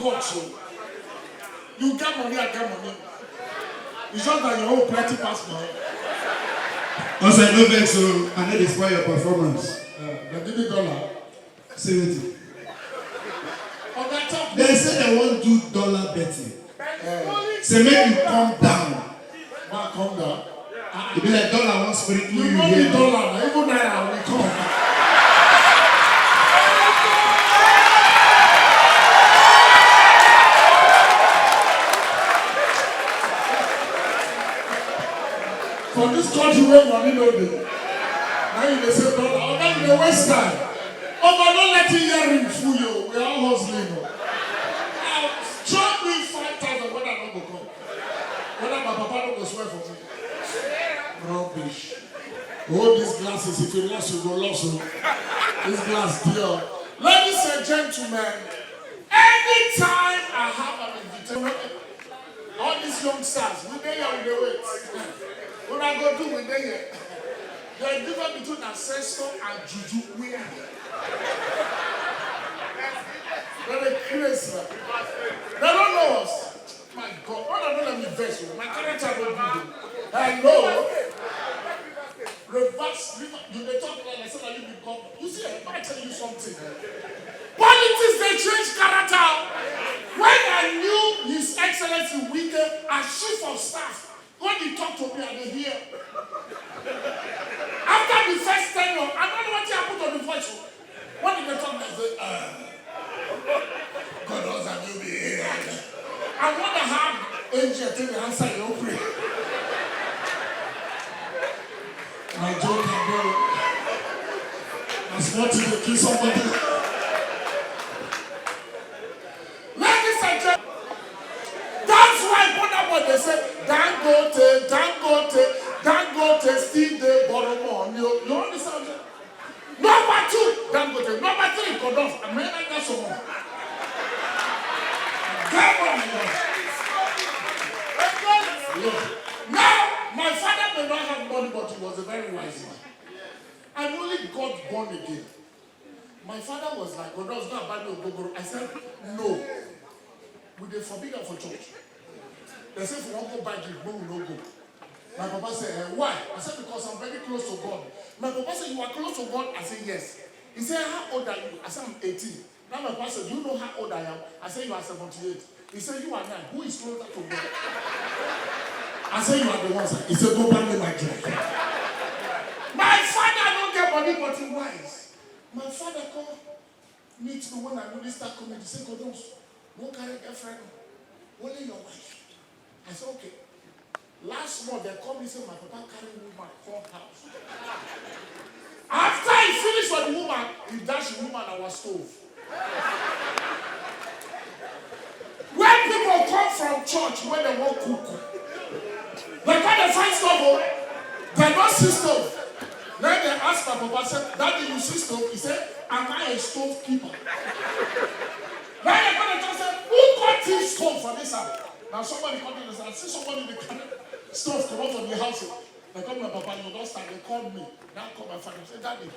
God, so you get money, I get money. It's just that your own plenty pass now. Also, no vex, so I know this for your performance. They give me dollar. 70. Okay, they say they won't do dollar betting. Say make you come down. Man, come down. You be like dollar won't sprinkle you know here. The dollar, now. Even naira will come. For this country where money no dey. Now you dey say dollar. Okay, you dey waste time. Oh, but don't let it hear fool you. We are all hustling. Drop me 5,000 when I don't go come. Whether my papa don't go swear for me. Rubbish. Hold these glasses. If you lost, you go lost. This glass deal. Ladies and gentlemen, anytime I have an invitation, all these young stars, we dey here, we dey wait. When I go do, we dey here. The difference between ancestor and juju, we are here. They're crazy. They don't know us. My God, why don't let me vex you? My character don't do it. Hello. Reverse. You they talk like I said that you become. You see, I tell you something. Politics they change character. When I knew His Excellency Wike as Chief of Staff, when he talked to me, I didn't hear. After the first tenure, I don't know what he happened on the voice. When did they talk, they say, God knows I will be here. I wonder how angel take the answer your prayer. My joke can go. That's what you kill somebody. Ladies and gentlemen, that's why what they say, Dangote, still they borrow more. You understand? Number 2, Dangote. Number 3, Kodof. I mean, I got some more. Now, my father may not have money, but he was a very wise man. And only God born again. My father was like, God was not about to go. I said, no. We they forbid her for church. They said, if we won't go back, we will not go. My papa said, why? I said, because I'm very close to God. My papa said, you are close to God? I said, yes. He said, how old are you? I said, I'm 18. Now my papa said, do you know how old I am? I said, you are 78. He said, you are 9. Who is closer to God? I said, you are the one. He said, go back to my church. My father don't get money, but he wise. My father come meet me when I really start coming. He said, God, don't carry a friend. Only your wife. I said, okay. Last month, they called me and said, my papa carried woman from house. After he finished with the woman, he dashed the woman our stove. When people come from church, when they want cook, they can't find stove. They don't see stove. Then they asked my papa, said, Daddy, you see stove? He said, am I a stove keeper? Then they're going to say, who got this stove for this house? Now somebody called me and said, I see somebody in the stove come out of the house. They called my papa, you don't start. They called me. Now called my father and said, Daddy,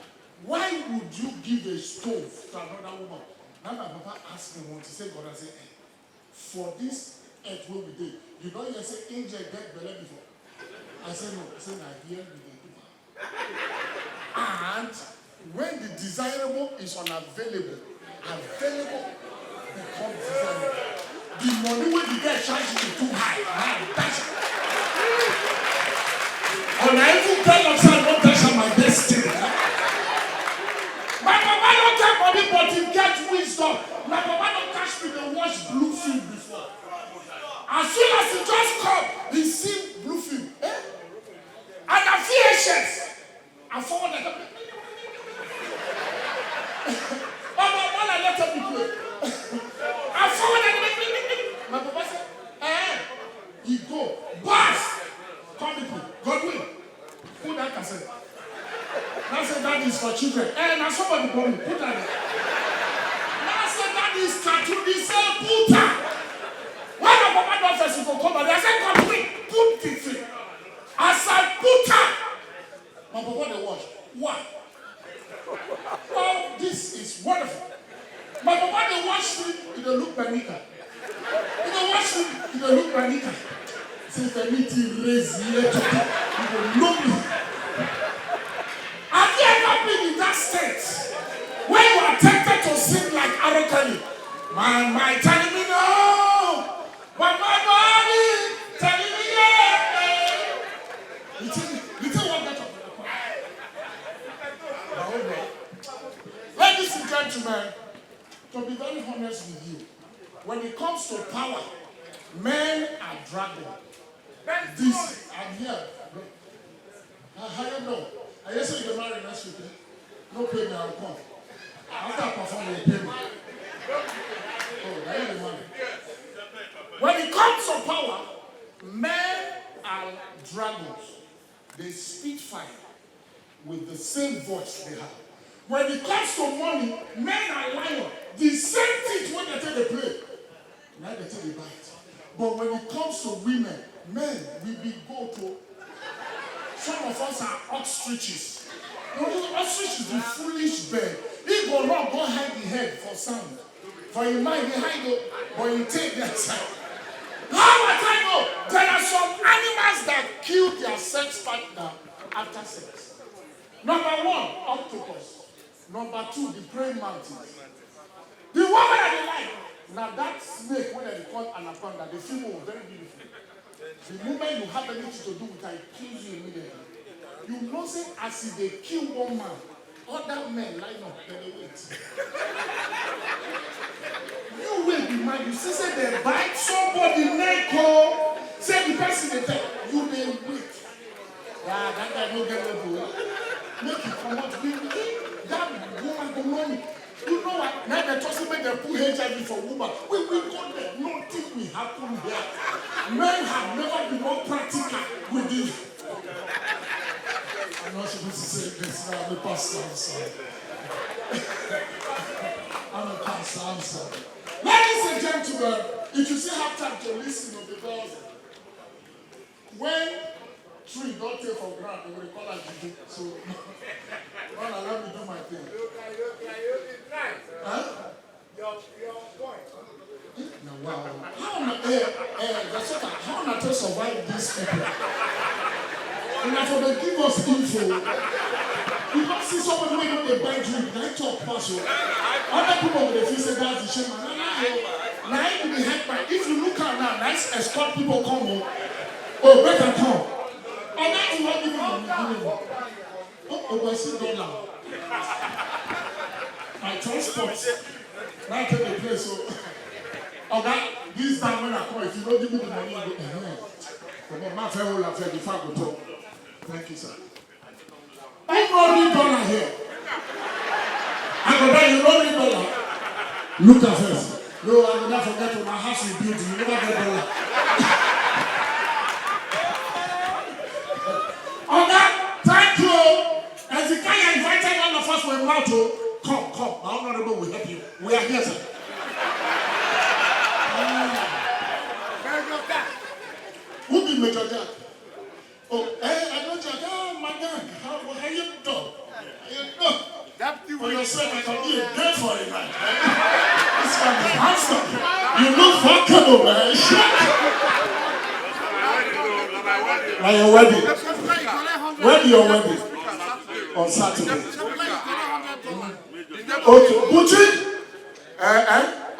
why would you give a stove to another woman? Now my papa asked me once, he said, God, I said, hey, for this earth where we did, you know you say angel get belly before. I said, no. I said, I hear you. And when the desirable is unavailable, available becomes desirable. The money when you get charged is too high. Now that's it. And I even tell myself, don't touch my destiny. My papa don't get money, but he gets wisdom. My papa don't catch me to watch blue film before. As soon as he just come, he see blue film. Eh? And I feel anxious. I forward that. Oh, my mother let him be play. I forward that. My papa said, he go. Boss! Come with me. Godwin. Put that cassette. Now I said that is for children. Now somebody call me. Put that there. Now I said that is cartoon. He said, put that. When my papa does this, he will come back. I said, Godwin, put the thing. I said, put that. My papa they watch. Why? Oh, this is wonderful. My papa they watch me. He don't look Benica. watch me, you go look Ranika. Say for me to raise here to you go know me. Have you ever been in that state when you are tempted to sing like arrogantly? My telling me no, but my body telling me yeah. You think what that of ladies and gentlemen, to be very honest with you, when it comes to power, men are dragging. This, I'm here. How you know? I just say you're married next week. No pay me, I'll come. After I perform, you'll pay me. Oh, that is the money. When it comes to power, men are dragons. They spit fire with the same voice they have. When it comes to money, men are lions. The same thing when they take the play. Now they take the bite. But when it comes to women, men, we go to. Some of us are ostriches. You know, ostrich is the foolish bird. He go wrong, go hide the head for sound. For your mind, they hide it, but you take that side. How much I know? There are some animals that kill their sex partner after sex. Number one, octopus. Number two, the praying mantis. The woman that they like. Now that snake, when they call anaconda, the female very beautiful. The moment you have anything to do with her, it kills you immediately. You know, say, as if they kill one man, other men line up, then they wait. You will be mad. You say they bite somebody neck, or say the person they tell you, they wait. Yeah, that guy don't get level. Make it come out. That woman go money. You know what? Now they're just make them put HIV for women. We go there. Nothing will happen here. Men have never been more practical with this. I'm not supposed to say this now. I'm a pastor. I'm sorry. I'm a pastor. I'm sorry. Ladies and gentlemen, if you still have time to listen, because when tree don't take for granted, they will call it juju. So, well, let me do my thing. Huh? Your point. No, wow. How am I to survive these people? And after they give us info, you don't see someone when they buy drink, they talk partial. Other people will feel say that's the shame. Now you be helped by. If you look at now, nice escort people come home. Oh, better come. And that's what even oh, $60. My transport. Now I take the place. So, okay, this time when I come, if you don't give me the money, you go, my friend will have before I go talk. Thank you, sir. I don't need dollar here. I go buy you don't need dollar. Look at first. No, I will not forget to my house you build. You never get dollar. Okay, thank you. As the guy invited all of us for a mouth, come. Our honorable will help you. We are here, sir. Who be Major Jack? Oh, I know Jack. Oh, my God. How you doing? For yourself, I can be a day for it, man. This man is handsome. You look fuckable, man. Like your wedding. When your wedding? On Saturday. Okay, Bucci?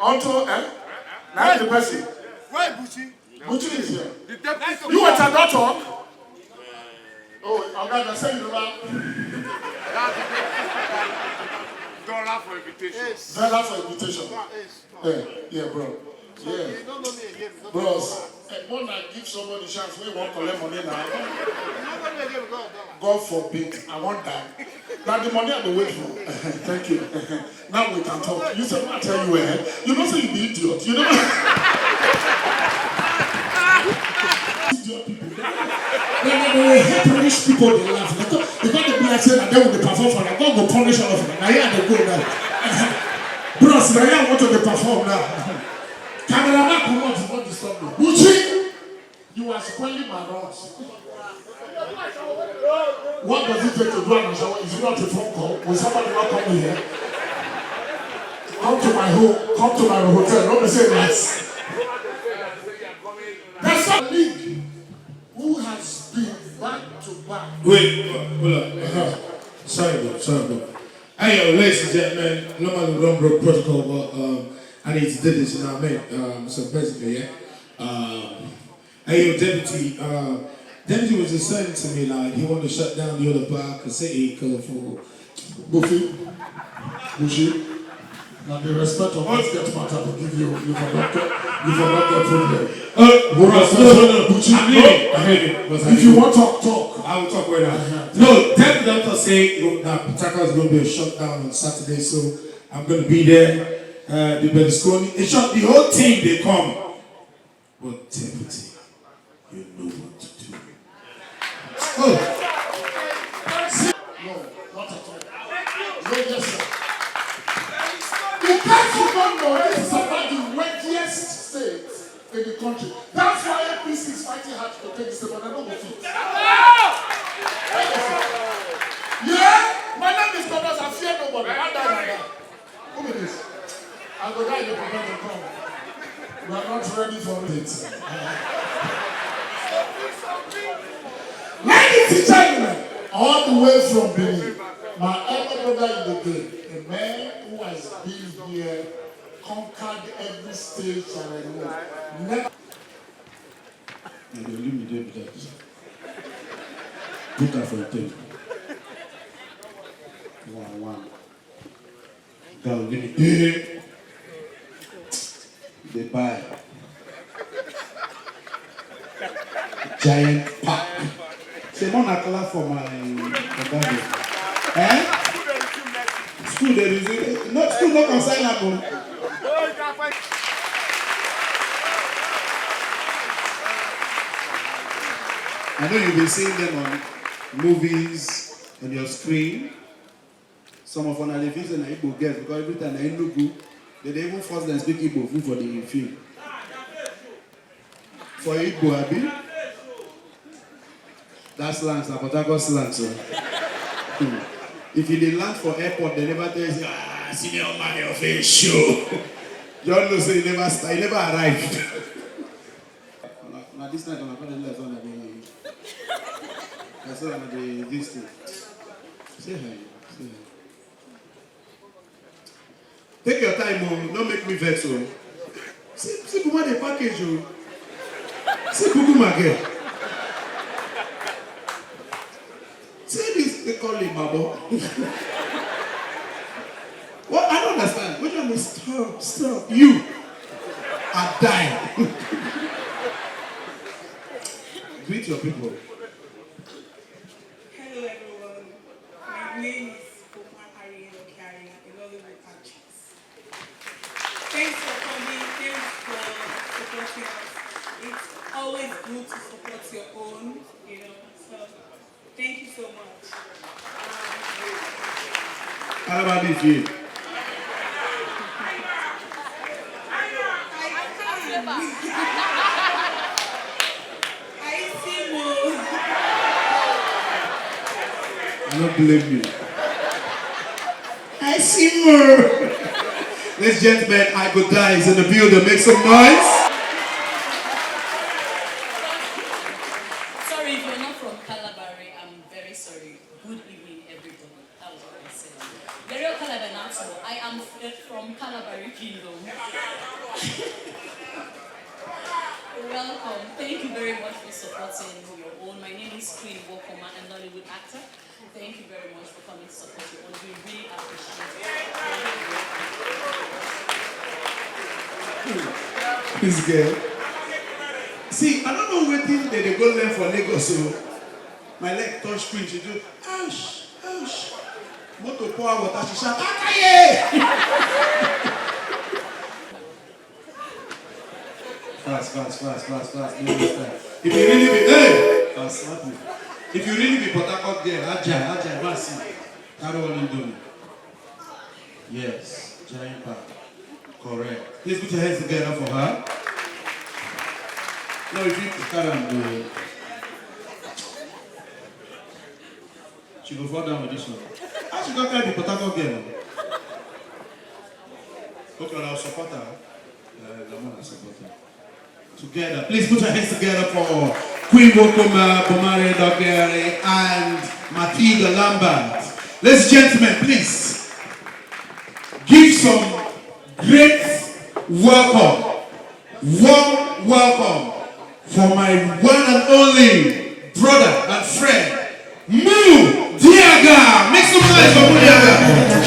Onto, now the person. Why Bucci? Bucci is here. You were at that talk? Oh, I'm going to say you about $1 for invitation. $1 for invitation. Yeah, bro. Yeah. Bros, when I give somebody a chance, we won't collect money now. God forbid, I want that. Now the money I will wait for. Thank you. Now we can talk. You said, I tell you where. You don't say you be idiot. You know idiot people. They hate punish people, they laugh. Because they be like saying that they will perform for them. God will punish all of them. Now here they go now. Bros, now here want to perform now. Cameraman, come on, do not disturb me. Bucci, you are spoiling my runs. What does it take to do an shower? Is it not a phone call? Will somebody not come here? Come to my home, come to my hotel. Don't be saying yes. a league who has been back to back. Wait, hold on. Sorry, bro. Hey, yo, ladies and gentlemen, normally we don't break protocol, but I need to do this, you know what I mean? So basically, yeah. Hey, yo, Deputy was just saying to me, like, he wanted to shut down the other bar, City, because for Bushi. Now the respect of us get matter to give you forgot the problem. If you want to talk. I will talk right now. No, tell the doctor say Pataka is going to be a shutdown on Saturday, so I'm going to be there. The Berlusconi, the whole team they come. But Deputy, you know what to do. Oh. No, not at all. No, yes, sir. In case you don't know, this is about the wealthiest state in the country. That's why APC is fighting hard to take this, but I don't go fit. Yeah, my name is Thomas. I fear nobody. I die. Who is this? I go die in the prevent to come. We are not ready for it. Ladies and gentlemen, all the way from Benin, my elder brother in the game, a man who has been here, conquered every stage and I know. Never. And they leave me there with that. Put that for a thing. 1-1. Girl, give me. They buy. Giant pack. C'est mon accolade for my garden. Eh? School there is not school not consignable. I know you've been seeing them on movies on your screen. Some of them are visit na Igbo girls because every time they look good, they even force them to speak Igbo for the film. For Igbo, Abi. That's slang, Port slang, so. If you did land for airport, they never tell you, senior man, your face show. You all know, so you never arrived. Now this night, I'm going to let on this thing. Say hi. Take your time, don't make me vex. See, who want the package, you. See, Google my girl. Say this, they call him Mabo. Well, I don't understand. Which one is stop? You are dying. Greet your people. Hello, everyone. My name is actress. Thanks for coming. Thanks for supporting us. It's always good to support your own, So thank you so much. How about this year? I don't blame you. I see more. Ladies and gentlemen, I Go Die is in the building. Make some noise. Sorry if you're not from Calabari. I'm very sorry. Good evening, everybody. That was what I said. The real Calabar, I am from Calabari Kingdom. Welcome. Thank you very much for supporting your own. My name is Queen Wokoma, a Nollywood actor. Thank you very much for coming to support your own. We really appreciate it. This girl. See, I don't know what thing they go learn for Lagos. So my leg touch screen. She do, ouch. Moto pour water. She shout, Akaye! Fast. No understand. If you really be, hey! Fast. If you really be Port Harcourt girl, Ajay, Masi, carry on in doing. Yes, giant pack. Correct. Please put your hands together for her. No, if you carry on do it. She go fall down with this one. How she go carry the Port Harcourt girl? Okay, I'll support her. The one I support her. Together. Please put your hands together for Queen Wokoma, Bomare Dogere, and Matilda Lambert. Ladies and gentlemen, please give some great welcome, warm welcome for my one and only brother and friend, Mu Diaga. Make some noise for Mu Diaga.